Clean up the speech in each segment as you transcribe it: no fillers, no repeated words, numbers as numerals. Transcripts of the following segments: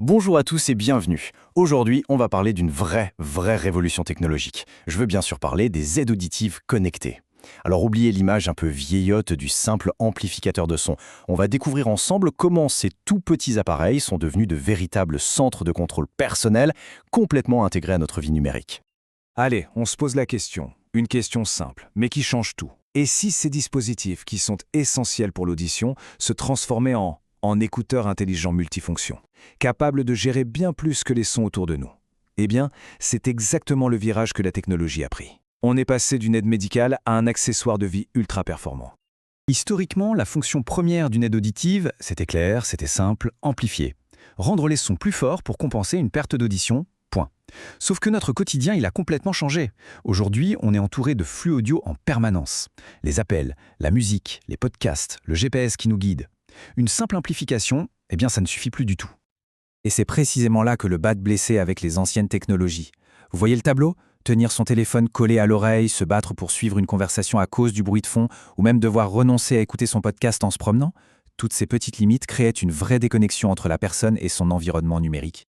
Bonjour à tous et bienvenue. Aujourd'hui, on va parler d'une vraie révolution technologique. Je veux bien sûr parler des aides auditives connectées. Alors oubliez l'image un peu vieillotte du simple amplificateur de son. On va découvrir ensemble comment ces tout petits appareils sont devenus de véritables centres de contrôle personnel complètement intégrés à notre vie numérique. Allez, on se pose la question. Une question simple, mais qui change tout. Et si ces dispositifs, qui sont essentiels pour l'audition, se transformaient en écouteurs intelligents multifonctions, capables de gérer bien plus que les sons autour de nous? Eh bien, c'est exactement le virage que la technologie a pris. On est passé d'une aide médicale à un accessoire de vie ultra performant. Historiquement, la fonction première d'une aide auditive, c'était clair, c'était simple, amplifier. Rendre les sons plus forts pour compenser une perte d'audition, point. Sauf que notre quotidien, il a complètement changé. Aujourd'hui, on est entouré de flux audio en permanence. Les appels, la musique, les podcasts, le GPS qui nous guide. Une simple amplification, eh bien ça ne suffit plus du tout. Et c'est précisément là que le bas de blessé avec les anciennes technologies. Vous voyez le tableau? Tenir son téléphone collé à l'oreille, se battre pour suivre une conversation à cause du bruit de fond, ou même devoir renoncer à écouter son podcast en se promenant, toutes ces petites limites créaient une vraie déconnexion entre la personne et son environnement numérique.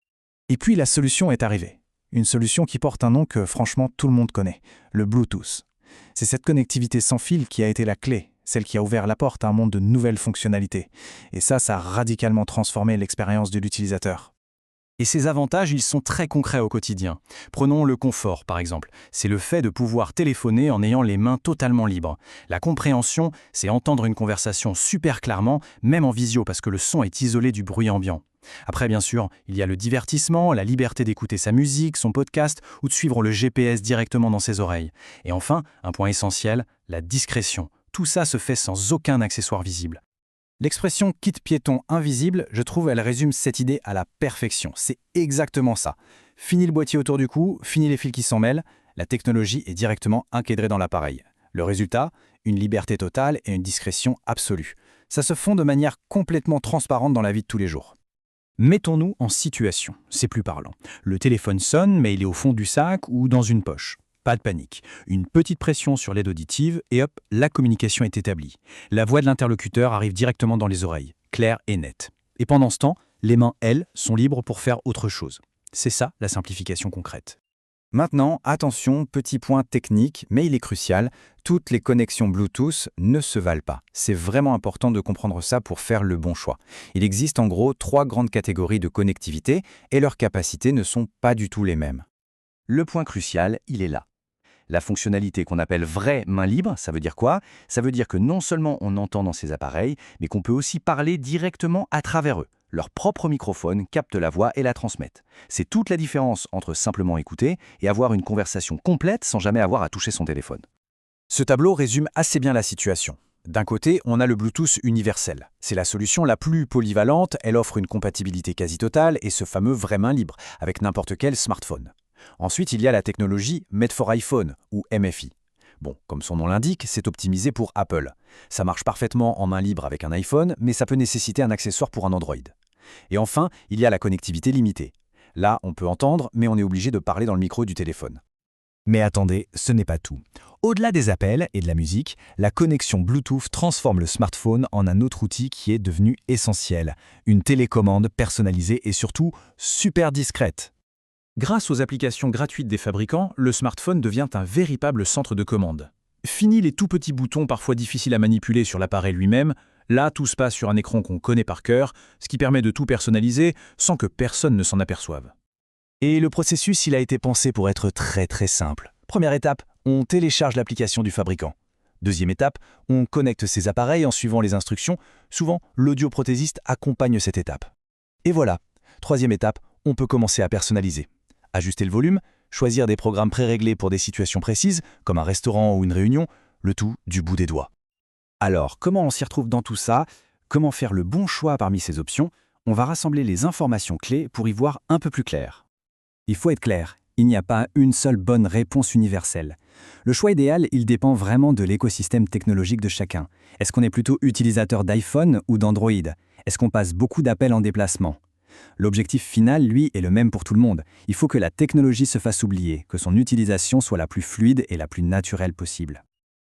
Et puis la solution est arrivée. Une solution qui porte un nom que franchement tout le monde connaît, le Bluetooth. C'est cette connectivité sans fil qui a été la clé, celle qui a ouvert la porte à un monde de nouvelles fonctionnalités. Et ça a radicalement transformé l'expérience de l'utilisateur. Et ces avantages, ils sont très concrets au quotidien. Prenons le confort, par exemple. C'est le fait de pouvoir téléphoner en ayant les mains totalement libres. La compréhension, c'est entendre une conversation super clairement, même en visio, parce que le son est isolé du bruit ambiant. Après, bien sûr, il y a le divertissement, la liberté d'écouter sa musique, son podcast, ou de suivre le GPS directement dans ses oreilles. Et enfin, un point essentiel, la discrétion. Tout ça se fait sans aucun accessoire visible. L'expression « kit piéton invisible », je trouve, elle résume cette idée à la perfection. C'est exactement ça. Fini le boîtier autour du cou, fini les fils qui s'en mêlent, la technologie est directement encadrée dans l'appareil. Le résultat, une liberté totale et une discrétion absolue. Ça se fond de manière complètement transparente dans la vie de tous les jours. Mettons-nous en situation, c'est plus parlant. Le téléphone sonne, mais il est au fond du sac ou dans une poche. Pas de panique. Une petite pression sur l'aide auditive et hop, la communication est établie. La voix de l'interlocuteur arrive directement dans les oreilles, claire et nette. Et pendant ce temps, les mains, elles, sont libres pour faire autre chose. C'est ça, la simplification concrète. Maintenant, attention, petit point technique, mais il est crucial, toutes les connexions Bluetooth ne se valent pas. C'est vraiment important de comprendre ça pour faire le bon choix. Il existe en gros 3 grandes catégories de connectivité et leurs capacités ne sont pas du tout les mêmes. Le point crucial, il est là. La fonctionnalité qu'on appelle vraie main libre, ça veut dire quoi? Ça veut dire que non seulement on entend dans ces appareils, mais qu'on peut aussi parler directement à travers eux. Leur propre microphone capte la voix et la transmettent. C'est toute la différence entre simplement écouter et avoir une conversation complète sans jamais avoir à toucher son téléphone. Ce tableau résume assez bien la situation. D'un côté, on a le Bluetooth universel. C'est la solution la plus polyvalente, elle offre une compatibilité quasi totale et ce fameux vraie main libre, avec n'importe quel smartphone. Ensuite, il y a la technologie Made for iPhone, ou MFI. Bon, comme son nom l'indique, c'est optimisé pour Apple. Ça marche parfaitement en main libre avec un iPhone, mais ça peut nécessiter un accessoire pour un Android. Et enfin, il y a la connectivité limitée. Là, on peut entendre, mais on est obligé de parler dans le micro du téléphone. Mais attendez, ce n'est pas tout. Au-delà des appels et de la musique, la connexion Bluetooth transforme le smartphone en un autre outil qui est devenu essentiel. Une télécommande personnalisée et surtout super discrète. Grâce aux applications gratuites des fabricants, le smartphone devient un véritable centre de commande. Fini les tout petits boutons parfois difficiles à manipuler sur l'appareil lui-même, là tout se passe sur un écran qu'on connaît par cœur, ce qui permet de tout personnaliser sans que personne ne s'en aperçoive. Et le processus, il a été pensé pour être très simple. Première étape, on télécharge l'application du fabricant. Deuxième étape, on connecte ses appareils en suivant les instructions. Souvent, l'audioprothésiste accompagne cette étape. Et voilà, troisième étape, on peut commencer à personnaliser. Ajuster le volume, choisir des programmes préréglés pour des situations précises, comme un restaurant ou une réunion, le tout du bout des doigts. Alors, comment on s'y retrouve dans tout ça? Comment faire le bon choix parmi ces options? On va rassembler les informations clés pour y voir un peu plus clair. Il faut être clair, il n'y a pas une seule bonne réponse universelle. Le choix idéal, il dépend vraiment de l'écosystème technologique de chacun. Est-ce qu'on est plutôt utilisateur d'iPhone ou d'Android? Est-ce qu'on passe beaucoup d'appels en déplacement? L'objectif final, lui, est le même pour tout le monde. Il faut que la technologie se fasse oublier, que son utilisation soit la plus fluide et la plus naturelle possible.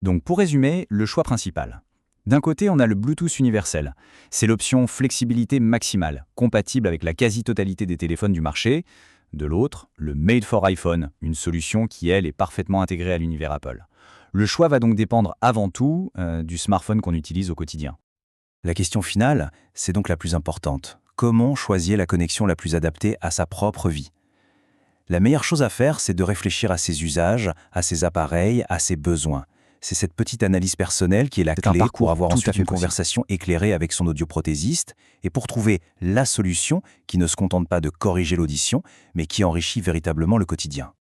Donc pour résumer, le choix principal. D'un côté, on a le Bluetooth universel. C'est l'option flexibilité maximale, compatible avec la quasi-totalité des téléphones du marché. De l'autre, le Made for iPhone, une solution qui, elle, est parfaitement intégrée à l'univers Apple. Le choix va donc dépendre avant tout du smartphone qu'on utilise au quotidien. La question finale, c'est donc la plus importante. Comment choisir la connexion la plus adaptée à sa propre vie? La meilleure chose à faire, c'est de réfléchir à ses usages, à ses appareils, à ses besoins. C'est cette petite analyse personnelle qui est la C'est un clé parcours pour avoir tout à ensuite fait une possible. conversation éclairée avec son audioprothésiste et pour trouver la solution qui ne se contente pas de corriger l'audition, mais qui enrichit véritablement le quotidien.